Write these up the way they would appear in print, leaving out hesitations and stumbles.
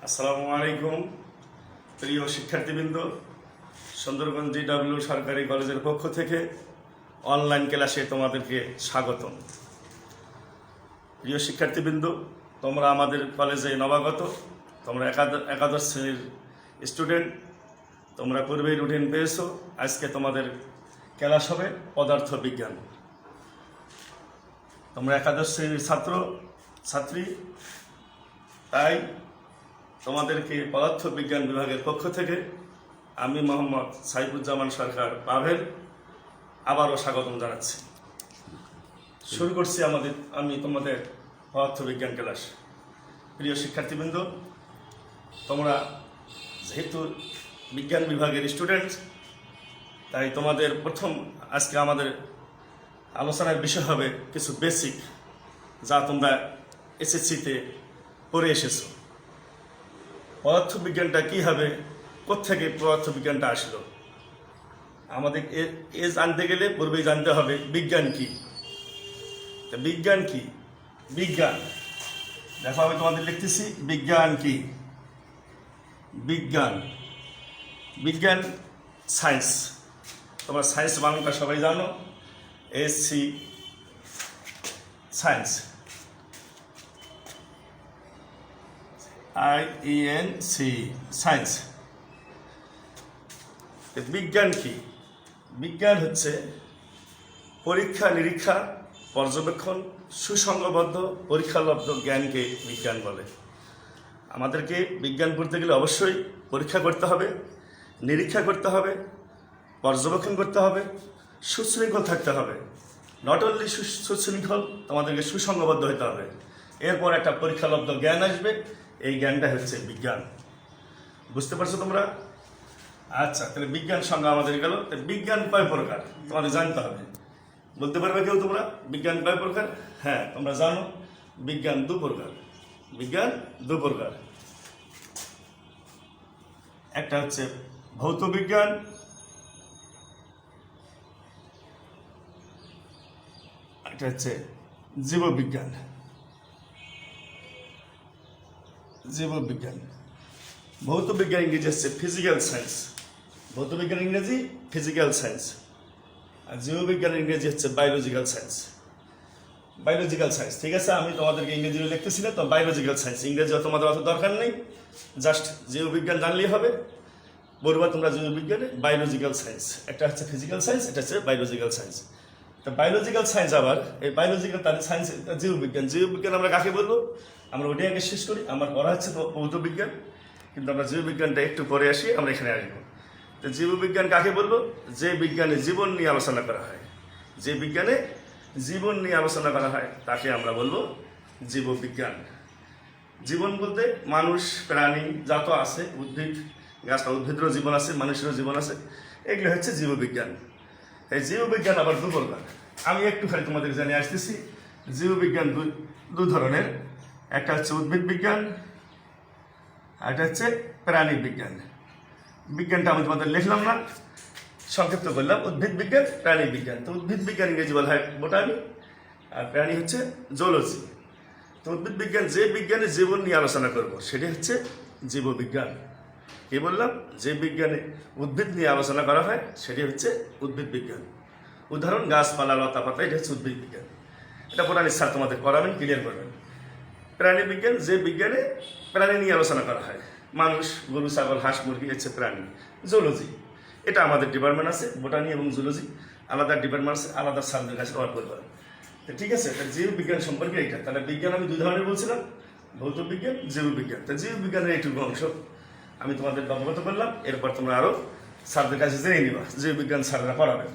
আসসালামু আলাইকুম প্রিয় শিক্ষার্থীবৃন্দ। সুন্দরগঞ্জ DW সরকারি কলেজের পক্ষ থেকে অনলাইন ক্লাসে তোমাদেরকে স্বাগতম। প্রিয় শিক্ষার্থীবৃন্দ, তোমরা আমাদের কলেজে নবাগত, তোমরা একাদশ শ্রেণীর স্টুডেন্ট, তোমরা পূর্বেই রুটিন পেয়েছো। আজকে তোমাদের ক্লাস হবে পদার্থ বিজ্ঞান। তোমরা একাদশ শ্রেণীর ছাত্রী, তাই তোমাদেরকে পদার্থ বিজ্ঞান বিভাগের পক্ষ থেকে আমি মোহাম্মদ সাইফুজ্জামান সরকার পাভেল আবারও স্বাগতম জানাচ্ছি। শুরু করছি আমি তোমাদের পদার্থ বিজ্ঞান ক্লাস। প্রিয় শিক্ষার্থীবৃন্দ, তোমরা যেহেতু বিজ্ঞান বিভাগের স্টুডেন্ট, তাই তোমাদের আজকে আমাদের আলোচনার বিষয় হবে কিছু বেসিক, যা তোমরা SSC-তে পড়ে এসেছো। পদার্থ বিজ্ঞানটা কী হবে, কোত্থেকে পদার্থ বিজ্ঞানটা আসলো, আমাদের এ জানতে গেলে পূর্বেই জানতে হবে বিজ্ঞান কি। বিজ্ঞান কি? বিজ্ঞান, দেখো আমি তোমাদের লিখতেছি বিজ্ঞান কি। বিজ্ঞান সায়েন্স। তোমরা সায়েন্স বাংলাটা সবাই জানো, SC সায়েন্স, IENC সায়েন্স। বিজ্ঞান কি? বিজ্ঞান হচ্ছে পরীক্ষা নিরীক্ষা, পর্যবেক্ষণ, সুসংগবদ্ধ পরীক্ষালব্ধ জ্ঞানকে বিজ্ঞান বলে। আমাদেরকে বিজ্ঞান পড়তে গেলে অবশ্যই পরীক্ষা করতে হবে, নিরীক্ষা করতে হবে, পর্যবেক্ষণ করতে হবে, সুশৃঙ্খল থাকতে হবে। নট অনলি সুশৃঙ্খল, তোমাদেরকে সুসংগবদ্ধ হতে হবে। এরপর একটা পরীক্ষালব্ধ জ্ঞান আসবে, এই জ্ঞানটা হচ্ছে বিজ্ঞান। বুঝতে পারছো তোমরা? আচ্ছা, তাহলে বিজ্ঞান সংজ্ঞা আমাদের গেল। বিজ্ঞান কয় প্রকার তোমাদের জানতে হবে। বলতে পারবে কেউ তোমরা বিজ্ঞান কয় প্রকার? হ্যাঁ, তোমরা জানো বিজ্ঞান দু প্রকার। একটা হচ্ছে ভৌত বিজ্ঞান, একটা হচ্ছে জীববিজ্ঞান। ভৌত বিজ্ঞান ইংরেজি হচ্ছে ফিজিক্যাল সায়েন্স। ভৌত বিজ্ঞান ইংরেজি ফিজিক্যাল সায়েন্স। আর জীববিজ্ঞানের ইংরেজি হচ্ছে বায়োলজিক্যাল সায়েন্স। ঠিক আছে, আমি তোমাদেরকে ইংরেজি লিখতেছি না, তো বায়োলজিক্যাল সায়েন্স ইংরেজি তোমাদের অত দরকার নেই, জাস্ট জীববিজ্ঞান জানলেই হবে। বলবা তোমরা জীববিজ্ঞানে বায়োলজিক্যাল সায়েন্স, একটা হচ্ছে ফিজিক্যাল সায়েন্স, এটা হচ্ছে বায়োলজিক্যাল সায়েন্স। তো বায়োলজিক্যাল সায়েন্স আবার এই বায়োলজিক্যাল তাদের সায়েন্স জীববিজ্ঞান আমরা কাকে বলবো? আমরা ওটাই আগে শেষ করি। আমার পড়া হচ্ছে ভৌত বিজ্ঞান, কিন্তু আমরা জীববিজ্ঞানটা একটু পরে আসি, আমরা এখানে আসবো। তো জীববিজ্ঞান কাকে বলবো? যে বিজ্ঞানে জীবন নিয়ে আলোচনা করা হয়, তাকে আমরা বলবো জীববিজ্ঞান। জীবন বলতে মানুষ, প্রাণী যত আছে, উদ্ভিদ, গাছপালা, উদ্ভিদেরও জীবন আছে, মানুষেরও জীবন আছে, এগুলো হচ্ছে জীববিজ্ঞান। এই জীববিজ্ঞান আবার দু প্রকার। আমি একটুখানি তোমাদের জানিয়ে আসতেছি। জীববিজ্ঞান দু ধরনের, একটা হচ্ছে উদ্ভিদ বিজ্ঞান, আর একটা হচ্ছে প্রাণী বিজ্ঞান। বিজ্ঞানটা আমি তোমাদের লিখলাম না, সংক্ষিপ্ত করলাম। উদ্ভিদ বিজ্ঞান, প্রাণী বিজ্ঞান। তো উদ্ভিদ বিজ্ঞান ইংরেজি বলা হয় বোটানি, আর প্রাণী হচ্ছে জুলজি। তো উদ্ভিদ বিজ্ঞান, যে বিজ্ঞানে জীবন নিয়ে আলোচনা করব, সেটি হচ্ছে জীববিজ্ঞান। কি বললাম? যে বিজ্ঞানে উদ্ভিদ নিয়ে আলোচনা করা হয়, সেটি হচ্ছে উদ্ভিদ বিজ্ঞান। উদাহরণ গাছপালা, লতা পাতা, এটা হচ্ছে উদ্ভিদ বিজ্ঞান। এটা বোটানি স্যার তোমাদের করাবেন, ক্লিয়ার করবেন। প্রাণী বিজ্ঞান, যে বিজ্ঞানে প্রাণী নিয়ে আলোচনা করা হয়, মানুষ, গরু, ছাগল, হাঁস, মুরগি হচ্ছে প্রাণী। জুলজি, এটা আমাদের ডিপার্টমেন্ট আছে, বোটানি এবং জুলজি আলাদা ডিপার্টমেন্ট আছে, আলাদা সাবজেক্ট আছে, ওয়ার্ক করবে। তো ঠিক আছে, জীববিজ্ঞান সম্পর্কে এটা। তাহলে বিজ্ঞান আমি দুই ধরনের বলছিলাম, ভৌত বিজ্ঞান, জীববিজ্ঞান। তো জীববিজ্ঞানের এইটুকু অংশ আমি তোমাদের অবগত করলাম। এরপর তোমরা আরও স্যারদের কাছে জেনে নিবা, জীববিজ্ঞান স্যাররা পড়াবেন।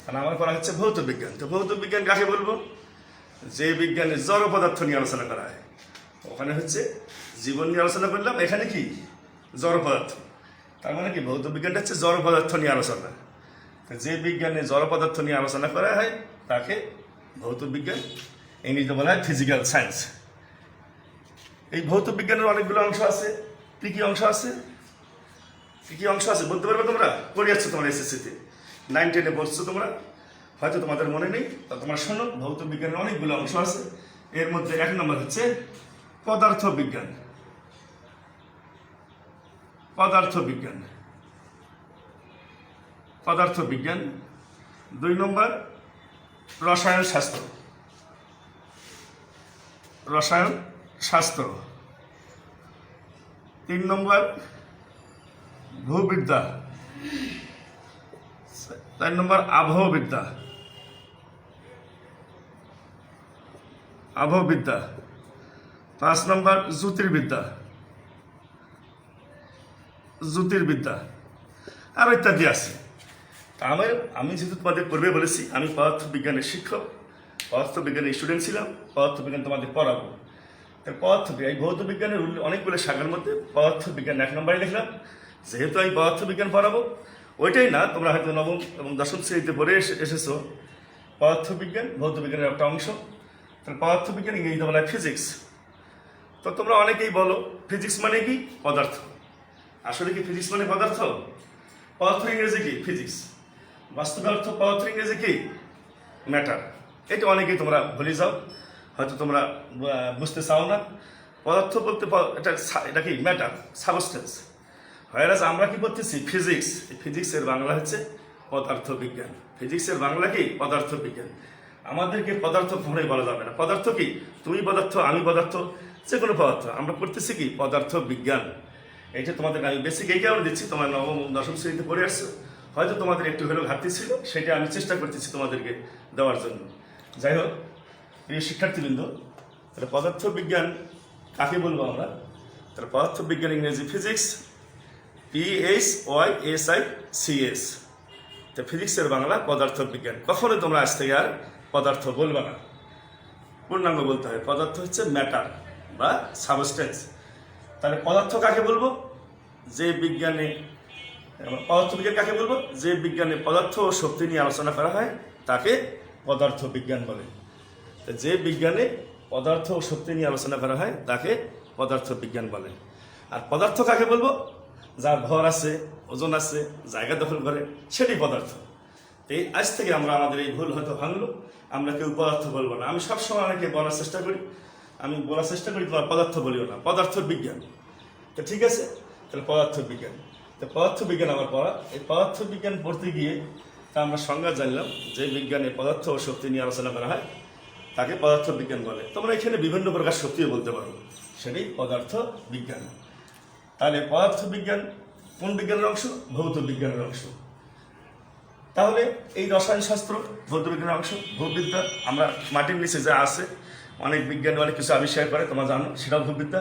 কারণ আমার পড়া হচ্ছে ভৌত বিজ্ঞান। তো ভৌত বিজ্ঞান কাকে বলবো? যে বিজ্ঞানে জড় পদার্থ নিয়ে আলোচনা করা হয়। ওখানে হচ্ছে জীবন নিয়ে আলোচনা করলাম, এখানে কি জড় পদার্থ। তার মানে কি ভৌত বিজ্ঞানটা হচ্ছে জড় পদার্থ নিয়ে আলোচনা। যে বিজ্ঞানে জড় পদার্থ নিয়ে আলোচনা করা হয় তাকে ভৌত বিজ্ঞান, ইংরেজিতে বলা হয় ফিজিক্যাল সায়েন্স। এই ভৌত বিজ্ঞানের অনেকগুলো অংশ আছে। কি কি অংশ আছে বলতে পারবে তোমরা? পড়ে যাচ্ছ তোমরা SSC-তে, 9-10-এ পড়ছো তোমরা, হয়তো তোমাদের মনে নেই। তা তোমরা শোনো, ভৌত বিজ্ঞানের অনেকগুলো অংশ আছে। এর মধ্যে 1 নম্বর হচ্ছে পদার্থ বিজ্ঞান। পদার্থবিজ্ঞান। 2 নম্বর রসায়ন শাস্ত্র। 3 নম্বর ভূবিদ্যা। 4 নম্বর আবহবিদ্যা। 5 নম্বর জ্যোতির্বিদ্যা আর ইত্যাদি আছে। আমি যেহেতু তোমাদের পূর্বে বলেছি আমি পদার্থবিজ্ঞানের শিক্ষক, পদার্থবিজ্ঞানের স্টুডেন্ট ছিলাম, পদার্থবিজ্ঞান তোমাদের পড়াবো। এই ভৌত বিজ্ঞানের অনেকগুলো শাখার মধ্যে পদার্থবিজ্ঞান 1 নম্বরে লিখলাম। যেহেতু আমি পদার্থবিজ্ঞান পড়াবো, ওইটাই না, তোমরা হয়তো নবম এবং দশম শ্রেণীতে পড়ে এসেছো পদার্থবিজ্ঞান ভৌত বিজ্ঞানের একটা অংশ। তাহলে পদার্থবিজ্ঞান ইংরেজিতে বলা হয় ফিজিক্স। তো তোমরা অনেকেই বলো ফিজিক্স মানে কি? পদার্থ। আসলে কি ফিজিক্স মানে পদার্থ? পদার্থ ইংরেজি কি? ফিজিক্স। বাস্তবে অর্থ পদার্থ ইংরেজি কি? ম্যাটার। এটা অনেকেই তোমরা ভুলে যাও, হয়তো তোমরা বুঝতে চাও না। পদার্থ বলতে এটা কি? Matter, substance. হয়রাজ আমরা কি করতেছি? ফিজিক্স। ফিজিক্সের বাংলা হচ্ছে পদার্থবিজ্ঞান। ফিজিক্সের বাংলা কি? পদার্থবিজ্ঞান। আমাদেরকে পদার্থ কখনোই বলা যাবে না। পদার্থ কি? তুমি পদার্থ, আমি পদার্থ, যে কোনো পদার্থ। আমরা করতেছি কি? পদার্থ বিজ্ঞান। এইটা তোমাদের আমি বেসিক এই কারণে দিচ্ছি, তোমার নবম দশম শ্রেণীতে পড়ে আসছো, হয়তো তোমাদের একটু হলেও ঘাটতি ছিল, সেটা আমি চেষ্টা করতেছি তোমাদেরকে দেওয়ার জন্য। যাই হোক, প্রিয় শিক্ষার্থীবৃন্দ, তাহলে পদার্থবিজ্ঞান কাকে বলবো আমরা? তাহলে পদার্থবিজ্ঞান ইংরেজি ফিজিক্স, PHYSICS। তো ফিজিক্সের বাংলা পদার্থবিজ্ঞান। কখনোই তোমরা আজ থেকে আর পদার্থ বলবে না, পূর্ণাঙ্গ বলতে হয়। পদার্থ হচ্ছে ম্যাটার বা সাবস্টেন্স। তাহলে পদার্থ কাকে বলবো? যে বিজ্ঞানে পদার্থবিজ্ঞান কাকে বলবো? যে বিজ্ঞানে পদার্থ ও শক্তি নিয়ে আলোচনা করা হয় তাকে পদার্থ বিজ্ঞান বলে। যে বিজ্ঞানে পদার্থ ও শক্তি নিয়ে আলোচনা করা হয় তাকে পদার্থ বিজ্ঞান বলে। আর পদার্থ কাকে বলবো? যার ভর আছে, ওজন আছে, জায়গা দখল করে, সেটাই পদার্থ। এই আজ থেকে আমরা আমাদের এই ভুল হয়তো ভাঙলো, আমরা কেউ পদার্থ বলবো না। আমি সবসময় অনেকে বলার চেষ্টা করি তোমার পদার্থ বলিও না, পদার্থ বিজ্ঞান। তো ঠিক আছে, তাহলে পদার্থ বিজ্ঞান। তো পদার্থ বিজ্ঞান আমার পড়া। এই পদার্থ বিজ্ঞান পড়তে গিয়ে তা আমরা সংজ্ঞা জানলাম, যে বিজ্ঞানে পদার্থ ও শক্তি নিয়ে আলোচনা করা হয় তাকে পদার্থ বিজ্ঞান বলে। তোমরা এখানে বিভিন্ন প্রকার শক্তিও বলতে পারো, সেটাই পদার্থ বিজ্ঞান। তাহলে পদার্থ বিজ্ঞান কোন বিজ্ঞানের অংশ? ভৌত বিজ্ঞানের অংশ। তাহলে এই রসায়ন শাস্ত্র ভৌত বিজ্ঞানের অংশ। ভূবিদ্যা আমরা মাটির নিচে যা আছে, অনেক বিজ্ঞানী অনেক কিছু আবিষ্কার করে, তোমরা জানো, সেটাও ভূবিদ্যা।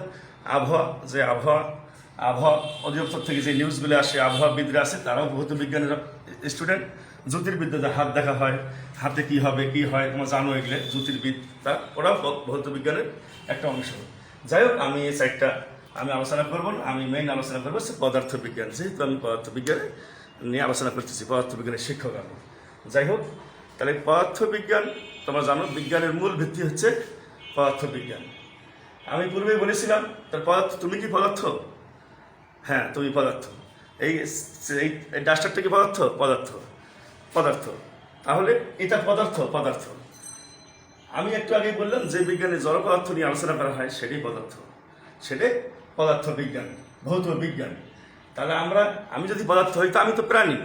আবহাওয়া অধিদপ্তর থেকে যে নিউজগুলো আসে, আবহাওয়াবিদরা আছে, তারাও ভৌত বিজ্ঞানের স্টুডেন্ট। জ্যোতির্বিদ্যা, যা হাত দেখা হয়, হাতে কি হবে কি হয় তোমরা জানো, এগুলো জ্যোতির্বিদ্যা, ওরাও ভৌত বিজ্ঞানের একটা অংশ। যাই হোক, আমি এই সাইডটা আমি আলোচনা করবো না, আমি মেইন আলোচনা করবো হচ্ছে পদার্থ বিজ্ঞান। যেহেতু আমি পদার্থ বিজ্ঞানে নিয়ে আলোচনা করতেছি, পদার্থ বিজ্ঞানের শিক্ষক আমি। যাই হোক, তাহলে পদার্থ বিজ্ঞান তোমরা জানো, বিজ্ঞানের মূল ভিত্তি হচ্ছে পদার্থ বিজ্ঞান। আমি পূর্বেই বলেছিলাম, তার পদার্থ, তুমি কি পদার্থ? হ্যাঁ, তুমি পদার্থ। এই ডাস্টারটা কি পদার্থ? পদার্থ। তাহলে এটা পদার্থ। আমি একটু আগেই বললাম, যে বিজ্ঞানে জড় পদার্থ নিয়ে আলোচনা করা হয় সেটাই পদার্থ বিজ্ঞান, ভৌত বিজ্ঞান। তাহলে আমি যদি পদার্থ হই, তো আমি তো প্রাণী।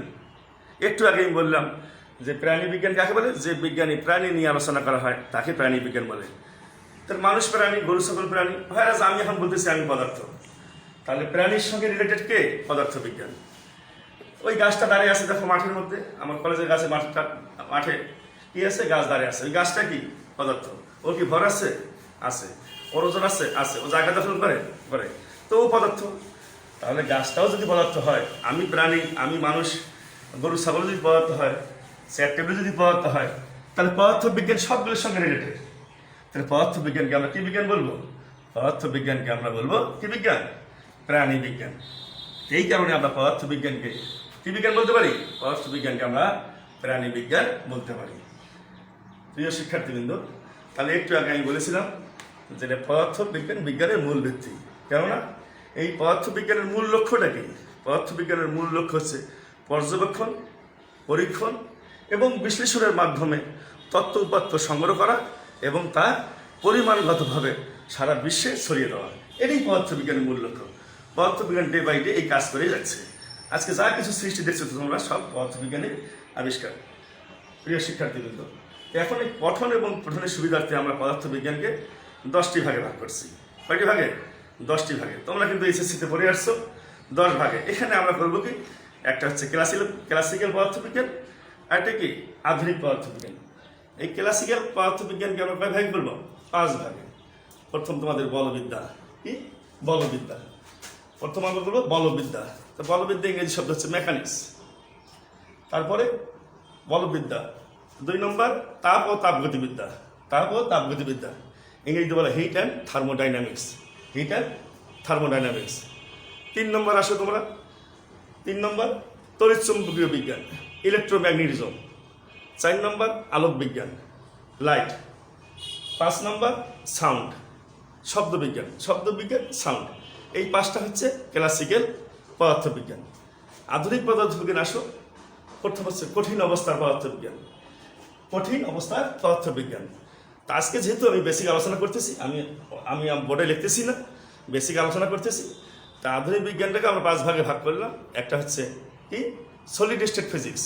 একটু আগেই বললাম যে প্রাণী বিজ্ঞান কাকে বলে? যে বিজ্ঞানী প্রাণী নিয়ে আলোচনা করা হয় তাকে প্রাণী বিজ্ঞান বলে। তার মানুষ প্রাণী, গরু ছাগল প্রাণী। হয় আমি এখন বলতেছি আমি পদার্থ, তাহলে প্রাণীর সঙ্গে রিলেটেড কে? পদার্থ বিজ্ঞান। ওই গাছটা দাঁড়িয়ে আছে, দেখো, মাঠের মধ্যে, আমার কলেজের গাছে, মাঠে কি আছে? গাছ দাঁড়িয়ে আছে। ওই গাছটা কি? পদার্থ। ওর কি ভর আছে? ওর ওজন আছে? ও জায়গা দখল করে, তো ও পদার্থ। তাহলে গাছটাও যদি পদার্থ হয়, আমি প্রাণী, আমি মানুষ, গরু ছাগল যদি পদার্থ হয়, চেয়ার টেবিল যদি পদার্থ হয়, তাহলে পদার্থ বিজ্ঞান সবগুলোর সঙ্গে রিলেটেড। তাহলে পদার্থ বিজ্ঞানকে আমরা কি বিজ্ঞান বলবো? পদার্থ বিজ্ঞানকে আমরা বলবো কি বিজ্ঞান? প্রাণী বিজ্ঞান। এই কারণে আমরা পদার্থ বিজ্ঞানকে কি বিজ্ঞান বলতে পারি? পদার্থ বিজ্ঞানকে আমরা প্রাণী বিজ্ঞান বলতে পারি। প্রিয় শিক্ষার্থীবৃন্দ, তাহলে একটু আগে আমি বলেছিলাম যেটা পদার্থ বিজ্ঞানের মূল ভিত্তি। কেননা এই পদার্থ বিজ্ঞানের মূল লক্ষ্যটা কি? পদার্থ বিজ্ঞানের মূল লক্ষ্য হচ্ছে পর্যবেক্ষণ, পরীক্ষণ এবং বিশ্লেষণের মাধ্যমে তথ্য উপাত্ত সংগ্রহ করা এবং তা পরিমাণগতভাবে সারা বিশ্বে ছড়িয়ে দেওয়া। এটাই পদার্থ বিজ্ঞানের মূল লক্ষ্য। পদার্থবিজ্ঞান ডে বাই ডে এই কাজ করেই যাচ্ছে। আজকে যা কিছু সৃষ্টি দেখছো তোমরা সব পদার্থবিজ্ঞানের আবিষ্কার। প্রিয় শিক্ষার্থীবৃন্দ, এখন এই পঠন এবং পঠনের সুবিধার্থে আমরা পদার্থবিজ্ঞানকে 10টি ভাগে ভাগ করছি। কয়টি ভাগে? 10টি ভাগে। তোমরা কিন্তু এইচএসসিতে পড়ে আসছো 10 ভাগে। এখানে আমরা করবো কি, একটা হচ্ছে ক্লাসিক্যাল পদার্থবিজ্ঞান, আর একটা কি আধুনিক পদার্থবিজ্ঞান। এই ক্লাসিক্যাল পদার্থবিজ্ঞানকে আমরা কয় ভাগে করবো? 5 ভাগে। প্রথম তোমাদের বলবিদ্যা। কি বলবিদ্যা? প্রথম আমরা করবো বলবিদ্যা। তো বলবিদ্যা ইংরেজি শব্দ হচ্ছে মেকানিক্স। তারপরে বলবিদ্যা 2 নম্বর তাপ ও তাপগতিবিদ্যা। তাপ ও তাপগতিবিদ্যা ইংরেজিতে বলে heat and thermodynamics. Heat and thermodynamics. 3 নম্বর আসো তোমরা, 3 নম্বর তড়িৎচুম্বকীয় বিজ্ঞান, ইলেকট্রোম্যাগনেটিজম। 4 নম্বর আলোক বিজ্ঞান, লাইট। 5 নম্বর সাউন্ড, শব্দবিজ্ঞান। সাউন্ড। এই 5টা হচ্ছে ক্লাসিক্যাল পদার্থবিজ্ঞান। আধুনিক পদার্থবিজ্ঞান আসো, প্রথম হচ্ছে কঠিন অবস্থার পদার্থবিজ্ঞান। কঠিন অবস্থার পদার্থবিজ্ঞান। তা আজকে যেহেতু আমি বেসিক আলোচনা করতেছি, আমি বোর্ডে লিখতেছি না, বেসিক আলোচনা করতেছি। তা আধুনিক বিজ্ঞানটাকে আমরা 5 ভাগে ভাগ করলাম। একটা হচ্ছে কি সলিড স্টেট ফিজিক্স,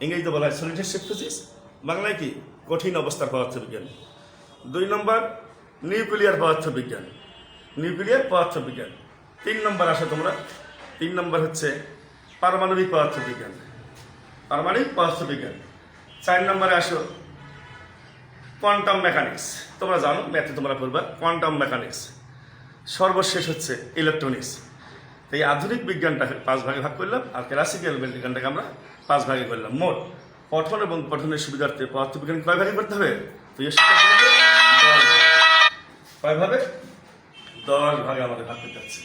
ইংরেজিতে বলা হয় সলিড স্টেট ফিজিক্স, বাংলায় কি কঠিন অবস্থার পদার্থবিজ্ঞান। 2 নম্বর নিউক্লিয়ার পদার্থবিজ্ঞান, 3 নম্বর আসো তোমরা, 3 নম্বর হচ্ছে পারমাণবিক পদার্থবিজ্ঞান। 4 নম্বরে আসো কোয়ান্টাম মেকানিক্স। তোমরা জানো, ম্যাথে তোমরা পড়বা কোয়ান্টাম মেকানিক্স। সর্বশেষ হচ্ছে ইলেকট্রনিক্স। তো এই আধুনিক বিজ্ঞানটাকে 5 ভাগে ভাগ করলাম, আর ক্লাসিক্যাল বিজ্ঞানটাকে আমরা 5 ভাগে করলাম। মোট পঠন এবং পঠনের সুবিধার্থে পদার্থবিজ্ঞান কয় ভাগে করতে হবে? কয় ভাবে? 10 ভাগে আমাদের ভাগ করতে হচ্ছে।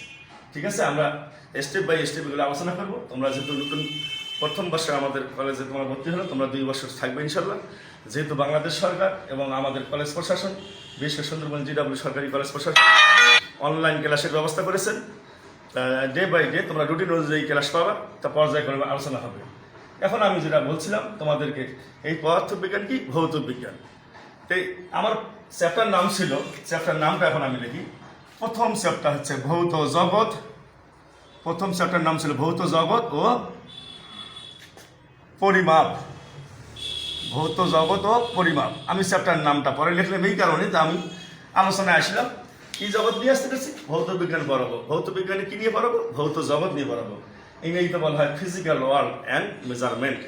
ঠিক আছে, আমরা স্টেপ বাই স্টেপ এগুলো আলোচনা করবো। তোমরা যেহেতু নতুন প্রথম বর্ষে আমাদের কলেজে তোমরা ভর্তি হলো, তোমরা 2 বছর থাকবে ইনশাল্লাহ। যেহেতু বাংলাদেশ সরকার এবং আমাদের কলেজ প্রশাসন, বিশেষ করে সুন্দরবন জিডব্লিউ সরকারি কলেজ প্রশাসন অনলাইন ক্লাসের ব্যবস্থা করেছেন। ডে বাই ডে তোমরা রুটিন অনুযায়ী ক্লাস পাবা, তা পর্যায়ক্রমে আলোচনা হবে। এখন আমি যেটা বলছিলাম তোমাদেরকে, এই পদার্থবিজ্ঞান কি ভৌত বিজ্ঞান। তাই আমার চ্যাপ্টার নাম ছিল, চ্যাপ্টার নামটা এখন আমি লিখি। প্রথম চ্যাপ্টার হচ্ছে ভৌত জগৎ। প্রথম চ্যাপ্টার নাম ছিল ভৌত জগৎ ও পরিমাপ। ভৌত জগৎ ও পরিমাপ। আমি চ্যাপ্টার নামটা পরে লিখলাম এই কারণে যে আমি আলোচনায় আসলাম কি জগৎ নিয়ে আসতে পেরেছি, ভৌত বিজ্ঞান পড়াবো। ভৌত বিজ্ঞানে কি নিয়ে পড়াবো? ভৌত জগৎ নিয়ে পড়াবো। ইংরেজিতে বলা হয় physical world and measurement.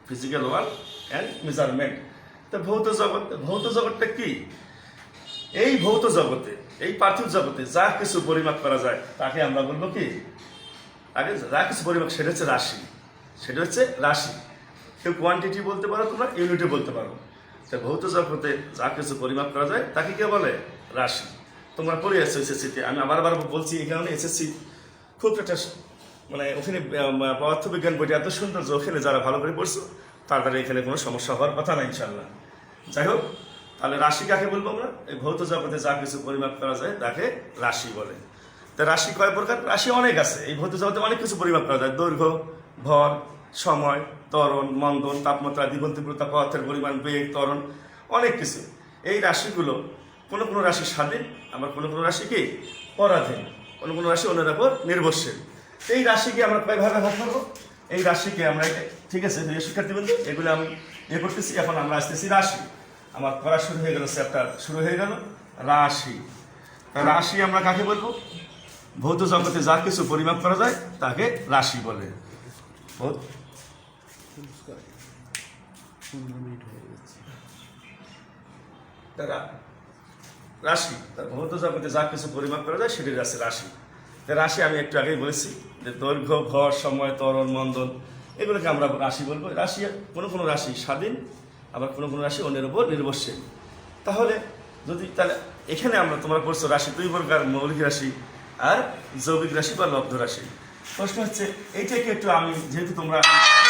Physical world and measurement. তো ভৌত জগৎটা কি? এই ভৌত জগতে, এই পার্থিব জগতে যা কিছু পরিমাপ করা যায় তাকে আমরা বলবো কি, তাকে যা কিছু পরিমাপ, সেটা হচ্ছে রাশি। সেটা হচ্ছে রাশি। কেউ কোয়ান্টিটি বলতে পারো, তোমরা ইউনিটে বলতে পারো। তো ভৌত জগতে যা কিছু পরিমাপ করা যায় তাকে কে বলে? রাশি। তোমরা পড়ে আসছো এসএসসিতে। আমি আবার বলছি এই কারণে, এসএসসি খুব একটা মানে ওখানে পদার্থবিজ্ঞান বইটা এত সুন্দর যে ওখানে যারা ভালো করে পড়ছো তাদের এখানে কোনো সমস্যা হওয়ার কথা না ইনশাল্লাহ। যাই হোক, তাহলে রাশি কাকে বলবো আমরা? এই ভৌত জগতে যা কিছু পরিমাপ করা যায় তাকে রাশি বলে। তা রাশি কয় প্রকার? রাশি অনেক আছে। এই ভৌত জগতে অনেক কিছু পরিমাপ করা যায়। দৈর্ঘ্য, ভর, সময়, ত্বরণ, মন্দন, তাপমাত্রা, দ্বিগুণ তীব্রতা, পদার্থের পরিমাণ, বেগ, ত্বরণ, অনেক কিছু। এই রাশিগুলো কোনো কোনো রাশি স্বাধীন, আবার কোনো কোনো রাশি কি পরাধীন, কোনো কোনো রাশি অন্যের উপর নির্ভরশীল। এই রাশিকে আমরা কয় ভাগে ভাগ করবো? এই রাশিকে আমরা, ঠিক আছে শিক্ষার্থীবৃন্দ, এগুলো আমি করতেছি। এখন আমরা আসতেছি রাশি। আমার পড়া শুরু হয়ে গেল, চ্যাপ্টার শুরু হয়ে গেল রাশি। রাশি আমরা কাকে বলবো? ভৌত জগতে যা কিছু পরিমাপ করা যায় তাকে রাশি বলে। রাশি, ভৌত জগতে যা কিছু পরিমাপ করা যায় সেটি রাশি। রাশি আমি একটু আগেই বলেছি যে দৈর্ঘ্য, ভর, সময়, ত্বরণ, মন্দন, এগুলোকে আমরা রাশি বলবো। রাশি কোনো কোনো রাশি স্বাধীন, আবার কোনো কোনো রাশি অন্যের উপর নির্ভরশীল। তাহলে এখানে তোমরা পড়ছো রাশি 2 প্রকার, মৌলিক রাশি আর যৌগিক রাশি বা লব্ধ রাশি। প্রশ্ন হচ্ছে এইটাকে একটু আমি, যেহেতু তোমরা